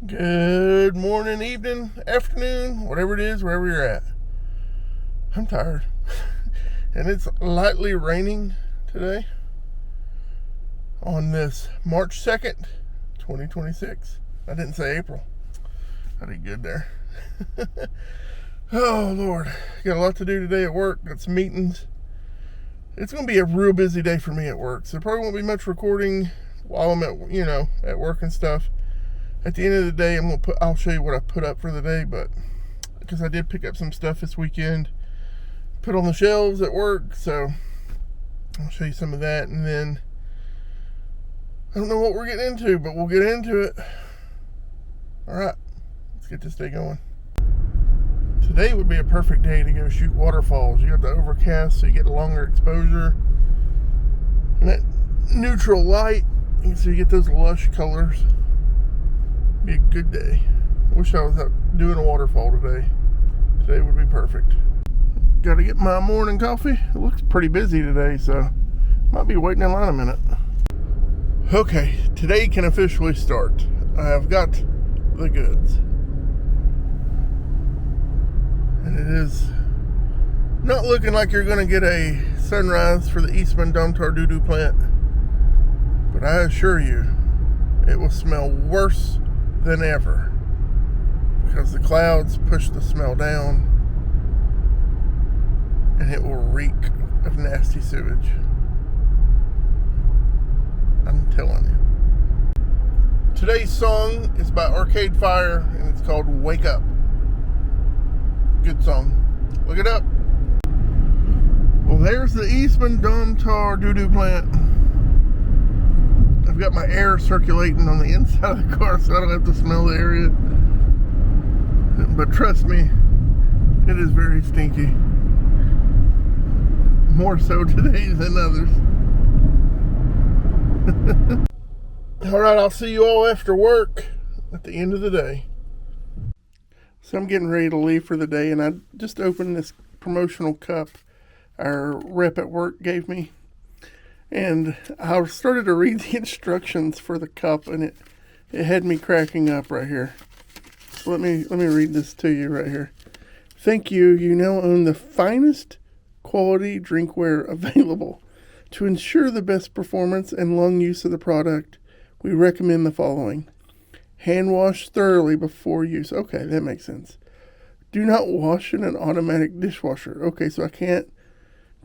Good morning, evening, afternoon, whatever it is, wherever you're at. I'm tired. And it's lightly raining today on this March 2nd, 2026. I didn't say April. I did good there. Oh, Lord. Got a lot to do today at work. Got some meetings. It's going to be a real busy day for me at work. So there probably won't be much recording while I'm at work and stuff. At the end of the day, I'll show you what I put up for the day, but because I did pick up some stuff this weekend, put on the shelves at work, so I'll show you some of that, and then I don't know what we're getting into, but we'll get into it. All right, let's get this day going. Today would be a perfect day to go shoot waterfalls. You got the overcast, so you get a longer exposure, and that neutral light, so you get those lush colors. Be a good day. Wish I was out doing a waterfall today. Today would be perfect. Got to get my morning coffee. It looks pretty busy today, so might be waiting in line a minute. Okay, today can officially start. I've got the goods. And it is not looking like you're going to get a sunrise for the Eastman Domtar doo-doo plant. But I assure you, it will smell worse than ever because the clouds push the smell down and it will reek of nasty sewage. I'm telling you. Today's song is by Arcade Fire and it's called Wake Up. Good song. Look it up. Well, there's the Eastman Domtar doo-doo plant. I've got my air circulating on the inside of the car so I don't have to smell the area. But trust me, it is very stinky. More so today than others. Alright, I'll see you all after work at the end of the day. So I'm getting ready to leave for the day, and I just opened this promotional cup our rep at work gave me. And I started to read the instructions for the cup, and it had me cracking up right here. So let me read this to you right here. Thank you. You now own the finest quality drinkware available. To ensure the best performance and long use of the product, we recommend the following. Hand wash thoroughly before use. Okay, that makes sense. Do not wash in an automatic dishwasher. Okay, so I can't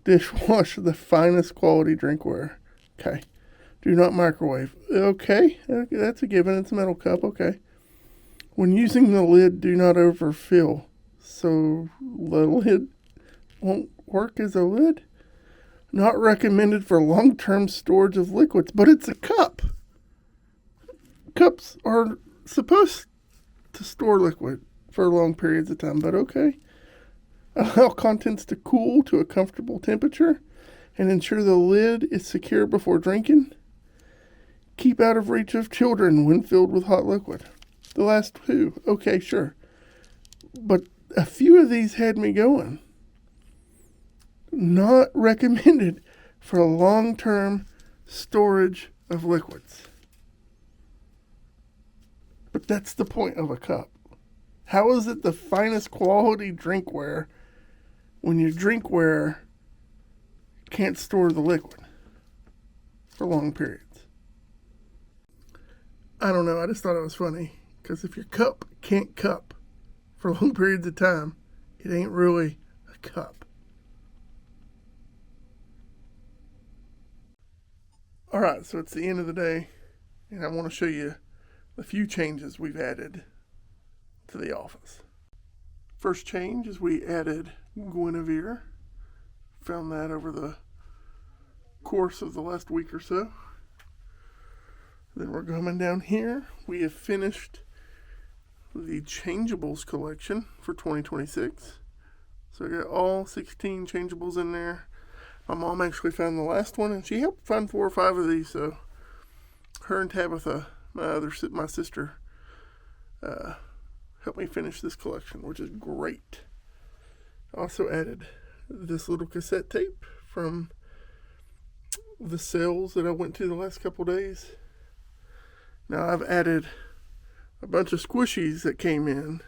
dishwash the finest quality drinkware. Okay. Do not microwave. Okay, that's a given. It's a metal cup. Okay. When using the lid, do not overfill. So the lid won't work as a lid? Not recommended for long-term storage of liquids, but it's a cup. Cups are supposed to store liquid for long periods of time, but okay. Allow contents to cool to a comfortable temperature and ensure the lid is secure before drinking. Keep out of reach of children when filled with hot liquid. The last two, okay, sure. But a few of these had me going. Not recommended for long-term storage of liquids. But that's the point of a cup. How is it the finest quality drinkware when your drinkware can't store the liquid for long periods? I don't know. I just thought it was funny. Because if your cup can't cup for long periods of time, it ain't really a cup. Alright, so it's the end of the day. And I want to show you a few changes we've added to the office. First change is we added Guinevere. Found that over the course of the last week or so. Then we're coming down here. We have finished the changeables collection for 2026. So I got all 16 changeables in there. My mom actually found the last one, and she helped find 4 or 5 of these. So her and Tabitha, my sister, helped me finish this collection, which is great. I also added this little cassette tape from the sales that I went to the last couple days. Now I've added a bunch of squishies that came in,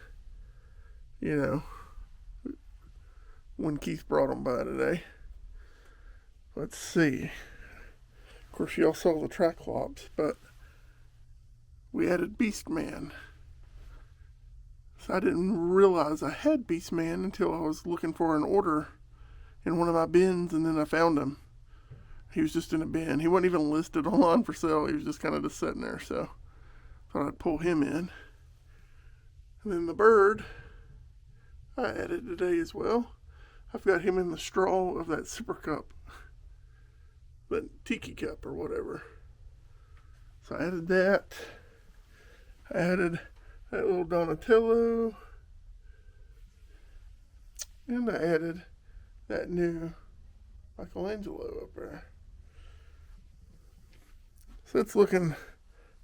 when Keith brought them by today. Let's see. Of course, y'all saw the Triclops, but we added Beastman. So I didn't realize I had Beastman until I was looking for an order in one of my bins, and then I found him. He was just in a bin. He wasn't even listed online for sale. He was just kind of just sitting there, so thought I'd pull him in. And then the bird I added today as well. I've got him in the straw of that Super Cup, that Tiki Cup or whatever. So I added that. I added that little Donatello. And I added that new Michelangelo up there. So it's looking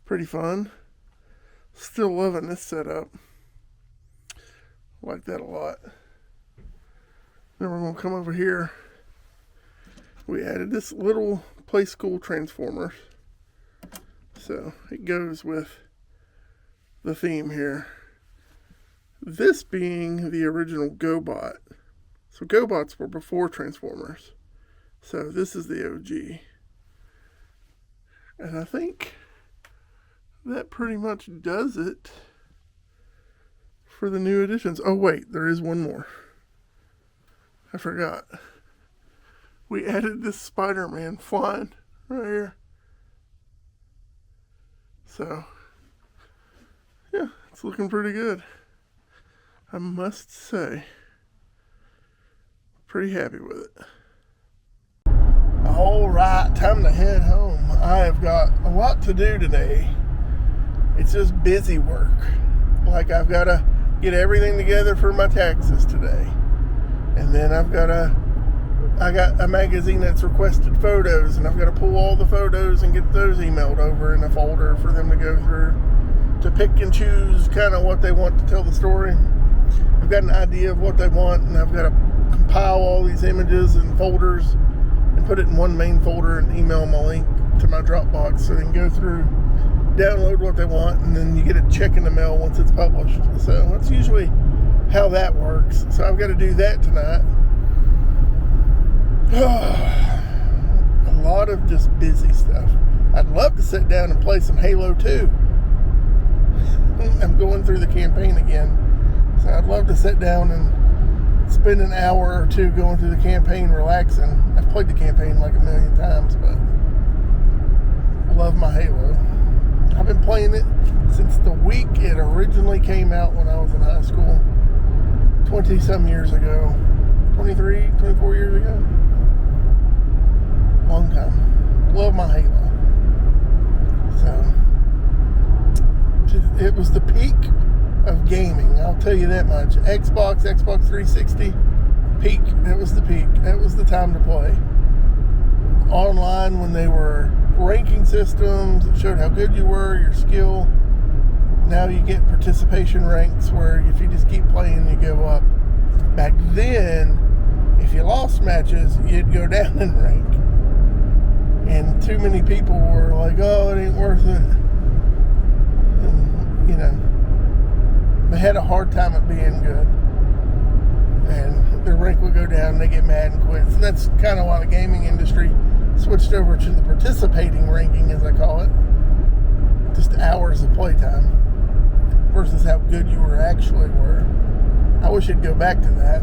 pretty fun. Still loving this setup. Like that a lot. Then we're going to come over here. We added this little Play School Transformers. So it goes with the theme here. This being the original GoBot. So GoBots were before Transformers. So this is the OG. And I think that pretty much does it for the new editions. Oh wait, there is one more. I forgot. We added this Spider-Man flying right here. So, yeah, it's looking pretty good. I must say. Pretty happy with it. Alright, time to head home. I have got a lot to do today. It's just busy work. Like I've got to get everything together for my taxes today. And then I got a magazine that's requested photos, and I've got to pull all the photos and get those emailed over in a folder for them to go through to pick and choose kind of what they want to tell the story. I've got an idea of what they want, and I've got to compile all these images and folders and put it in one main folder and email them a link to my Dropbox so they can go through, download what they want, and then you get a check in the mail once it's published. So that's usually how that works. So I've got to do that tonight. A lot of just busy stuff. I'd love to sit down and play some Halo 2. I'm going through the campaign again. So I'd love to sit down and spend an hour or two going through the campaign relaxing. I've played the campaign like a million times, but I love my Halo. I've been playing it since the week it originally came out when I was in high school. 20-some years ago. 23, 24 years ago. Long time. Love my Halo. So, it was the peak of gaming. I'll tell you that much. Xbox 360, peak. That was the peak. That was the time to play. Online, when they were ranking systems that showed how good you were, your skill. Now you get participation ranks where if you just keep playing, you go up. Back then, if you lost matches, you'd go down in rank. And too many people were like, oh, it ain't worth it. And, they had a hard time at being good. And their rank would go down, and they get mad and quit. So that's kind of why the gaming industry switched over to the participating ranking, as I call it. Just hours of playtime versus how good you actually were. I wish it'd go back to that.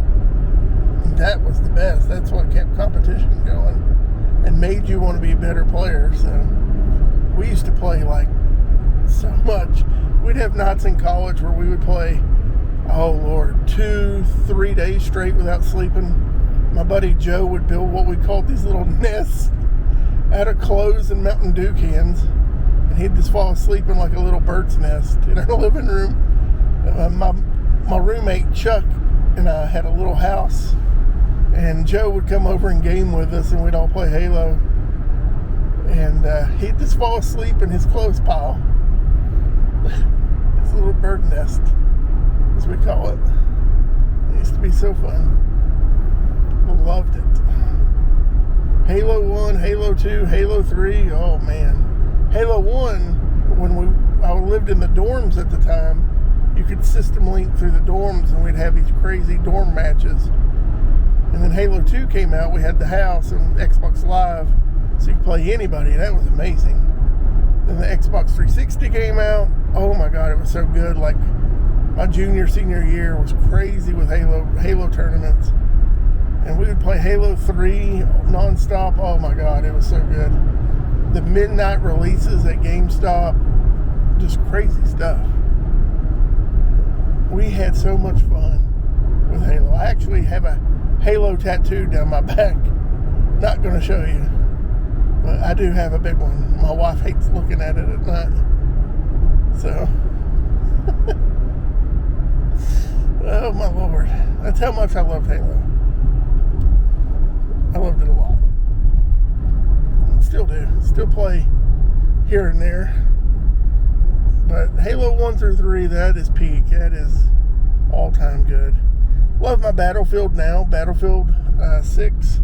That was the best. That's what kept competition going and made you want to be a better player. So we used to play like so much. We'd have nights in college where we would play, oh Lord, 2-3 days straight without sleeping. My buddy Joe would build what we called these little nests out of clothes and Mountain Dew cans, and he'd just fall asleep in like a little bird's nest in our living room. My roommate Chuck and I had a little house, and Joe would come over and game with us, and we'd all play Halo. And he'd just fall asleep in his clothes pile. His little bird nest, as we call it. It used to be so fun. Loved it. Halo 1, Halo 2, Halo 3, oh man. Halo 1, when I lived in the dorms at the time, you could system link through the dorms, and we'd have these crazy dorm matches. And then Halo 2 came out. We had the house and Xbox Live, so you could play anybody. That was amazing. Then the Xbox 360 came out. Oh my God, it was so good. Like, my junior, senior year was crazy with Halo tournaments. And we would play Halo 3 nonstop. Oh my God, it was so good. The midnight releases at GameStop, just crazy stuff. We had so much fun with Halo. I actually have a Halo tattoo down my back. Not going to show you, but I do have a big one. My wife hates looking at it at night. So, oh my Lord. That's how much I loved Halo. I loved it a lot. Still do. Still play here and there. But Halo 1 through 3, that is peak. That is all-time good. Love my Battlefield now. Battlefield 6.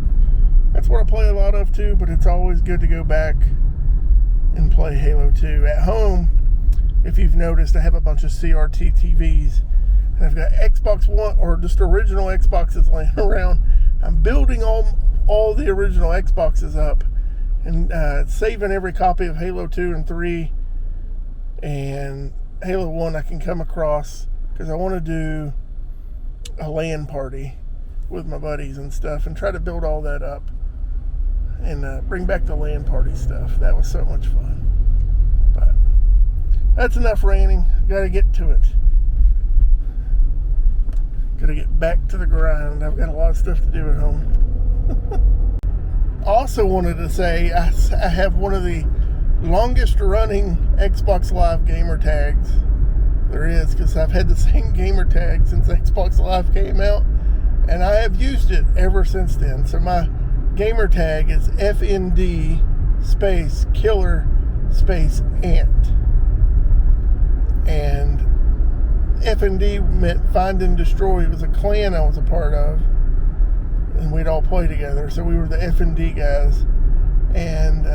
That's what I play a lot of too, but it's always good to go back and play Halo 2. At home, if you've noticed, I have a bunch of CRT TVs. And I've got Xbox One, or just original Xboxes laying around. I'm building all the original Xboxes up and saving every copy of Halo 2 and 3 and Halo 1 I can come across, because I want to do a LAN party with my buddies and stuff and try to build all that up and bring back the LAN party stuff. That was so much fun. But that's enough ranting. Got to get to it. Got to get back to the grind. I've got a lot of stuff to do at home. Also wanted to say I have one of the longest running Xbox Live gamer tags there is, because I've had the same gamer tag since Xbox Live came out, and I have used it ever since then. So my gamer tag is FND space killer space ant, and FND meant find and destroy. It was a clan I was a part of, and we'd all play together, so we were the FND guys. And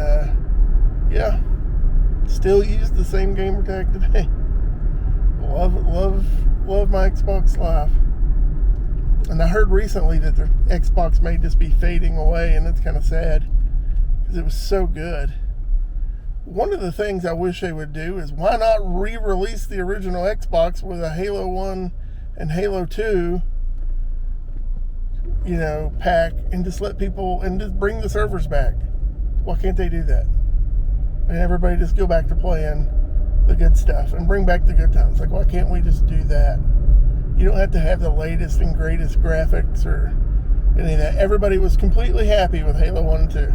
yeah, still use the same gamer tag today. Love my Xbox Live. And I heard recently that the Xbox may just be fading away, and it's kind of sad, because it was so good. One of the things I wish they would do is, why not re-release the original Xbox with a Halo 1 and Halo 2, pack, and just let people, and just bring the servers back. Why can't they do that? And everybody just go back to playing the good stuff and bring back the good times. Like, why can't we just do that? You don't have to have the latest and greatest graphics or any of that. Everybody was completely happy with Halo 1 and 2.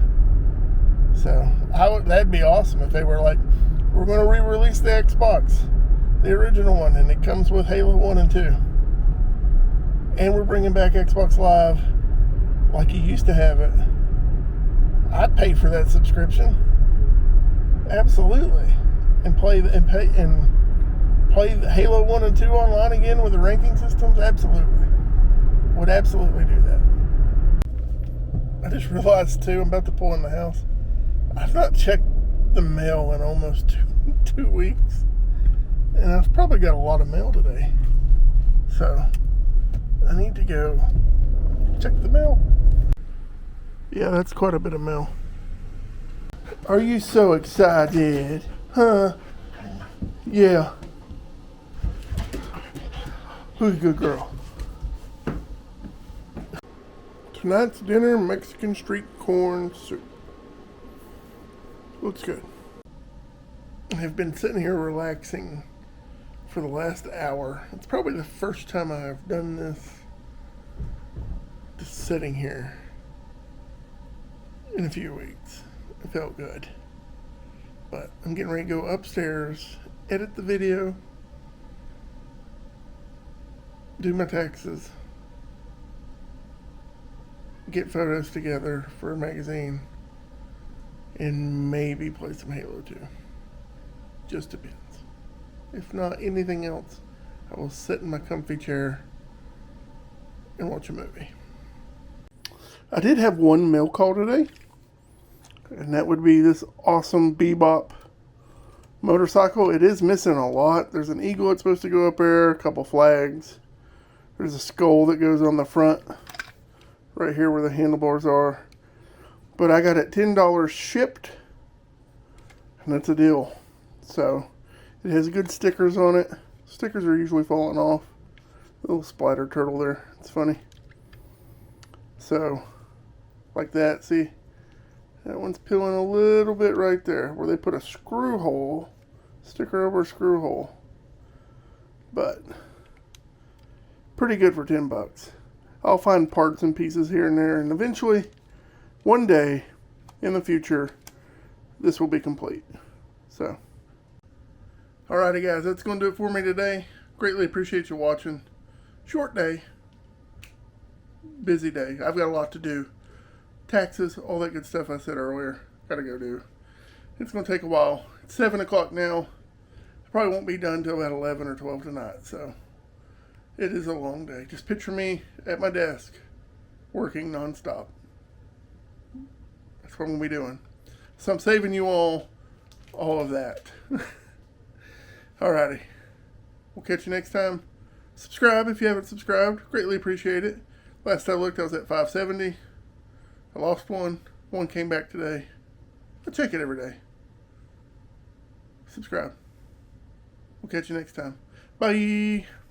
So that'd be awesome if they were like, we're going to re-release the Xbox, the original one, and it comes with Halo 1 and 2. And we're bringing back Xbox Live like you used to have it. I'd pay for that subscription. Absolutely. And play the Halo 1 and 2 online again with the ranking systems? Absolutely. Would absolutely do that. I just realized too, I'm about to pull in the house. I've not checked the mail in almost two weeks. And I've probably got a lot of mail today. So I need to go check the mail. Yeah, that's quite a bit of mail. Are you so excited? Huh? Yeah. Who's a good girl? Tonight's dinner, Mexican street corn soup. Looks good. I've been sitting here relaxing for the last hour. It's probably the first time I've done this. Just sitting here in a few weeks. It felt good. But I'm getting ready to go upstairs, edit the video, do my taxes, get photos together for a magazine, and maybe play some Halo 2. Just depends. If not anything else, I will sit in my comfy chair and watch a movie. I did have one mail call today, and that would be this awesome Bebop Motorcycle, it is missing a lot. There's an eagle that's supposed to go up there, a couple flags. There's a skull that goes on the front, right here where the handlebars are. But I got it $10 shipped, and that's a deal. So, it has good stickers on it. Stickers are usually falling off. Little splatter turtle there. It's funny. So, like that, see? That one's peeling a little bit right there, where they put a screw hole, sticker over a screw hole. But, pretty good for 10 bucks. I'll find parts and pieces here and there, and eventually, one day, in the future, this will be complete. So, alrighty guys, that's going to do it for me today. Greatly appreciate you watching. Short day. Busy day. I've got a lot to do. Taxes, all that good stuff I said earlier. Gotta go do. It's going to take a while. It's 7 o'clock now. I probably won't be done until about 11 or 12 tonight. So, it is a long day. Just picture me at my desk, working nonstop. That's what I'm going to be doing. So I'm saving you all of that. Alrighty. We'll catch you next time. Subscribe if you haven't subscribed. Greatly appreciate it. Last I looked, I was at 570. I lost one. One came back today. I check it every day. Subscribe. We'll catch you next time. Bye.